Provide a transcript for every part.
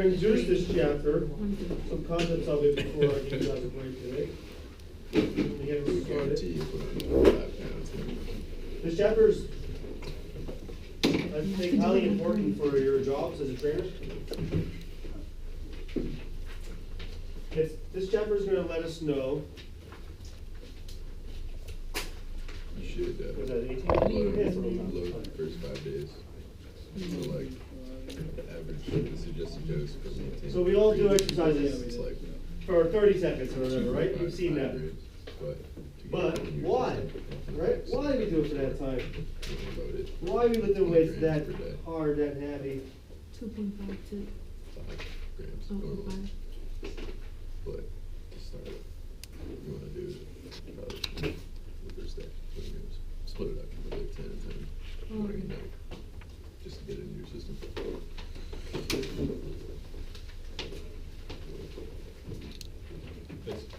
to introduce this chapter, some concepts of it before I give you guys a break today. Let me get it started. This chapter is, I think, highly important for your jobs as a trainer. This chapter is going to let us know. You should Was that 18? load the first 5 days. So like average, the suggested dose for maintain. So we all do exercises It's like for 30 seconds or whatever, right? 2.5 You've seen that. grades, But why? Right? Why do we do it for that time? load it. Why are we lifting weights that Per day. hard, that heavy? 2.5 to 5 grams normal. 5. But to start, you want to do probably the first day, 20 grams. Split it up, do like 10 and 10, morning and night, just to get it into your system.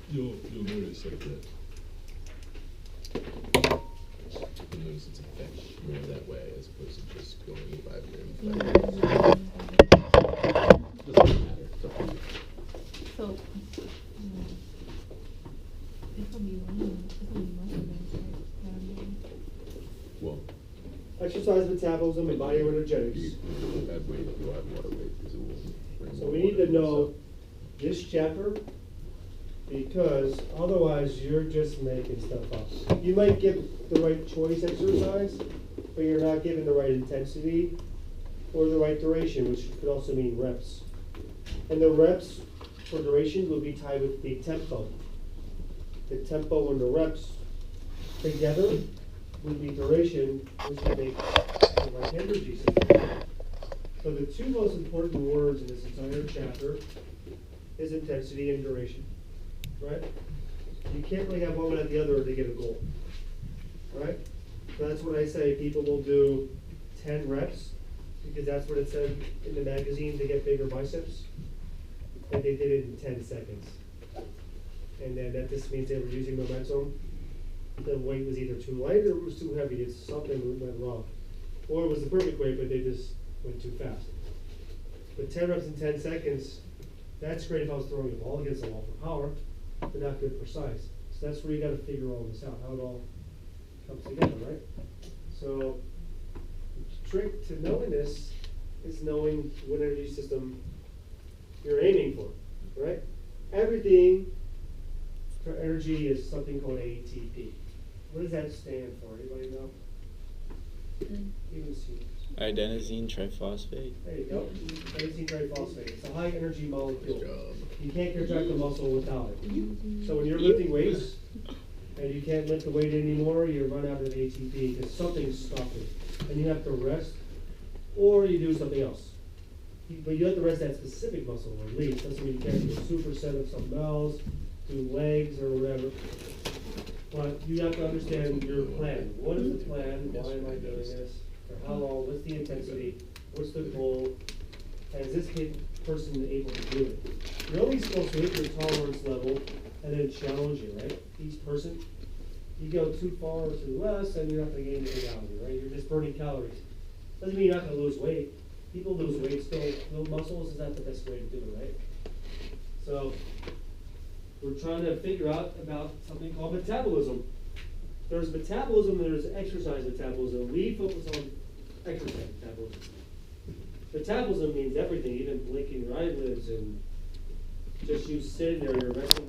You'll notice like that. You'll notice its effect more that way as opposed to just going 5 grams, 5 grams. Doesn't matter. It's up to you. So, it's gonna be lean. It's gonna be muscle mass, right? Well, Exercise metabolism and body energetics. you add weight, you'll add water weight because it will bring So more we need water to know into this chapter because otherwise you're just making stuff up. You might get the right choice exercise, but you're not giving the right intensity or the right duration, which could also mean reps. And the reps for duration will be tied with the tempo. The tempo and the reps together would be duration, which would make the right energy system. So the two most important words in this entire chapter is intensity and duration, right? You can't really have one without the other to get a goal, right? So that's when I say people will do 10 reps, because that's what it said in the magazine to get bigger biceps, and they did it in 10 seconds. And then that just means they were using momentum. The weight was either too light or it was too heavy. It's something went wrong. Or it was the perfect weight, but they just went too fast. But 10 reps in 10 seconds, that's great if I was throwing a ball against the wall for power, but not good for size. So that's where you got to figure all this out, how it all comes together, right? So the trick to knowing this is knowing what energy system you're aiming for, right? Everything for energy is something called ATP. What does that stand for? Anybody know? Even seniors. Adenosine triphosphate. There you go. Adenosine triphosphate. It's a high energy molecule. Good job. You can't contract the muscle without it. So when you're lifting weights and you can't lift the weight anymore, you run out of ATP because something's stopping. And you have to rest or you do something else. But you have to rest that specific muscle or release. Doesn't mean you can't do a superset of something else, do legs or whatever. But you have to understand your plan. What is the plan? Why am I doing this? For how long? What's the intensity? What's the goal? And is this person able to do it? You're only supposed to hit your tolerance level and then challenge it, right? Each person. You go too far or too less, and you're not going to gain anything out of it, right? You're just burning calories. Doesn't mean you're not going to lose weight. People lose weight still. Build muscles is not the best way to do it, right? So we're trying to figure out about something called metabolism. There's metabolism, there's exercise metabolism. We focus on exercise metabolism. Metabolism means everything, even blinking your eyelids and just you sitting there, you're resting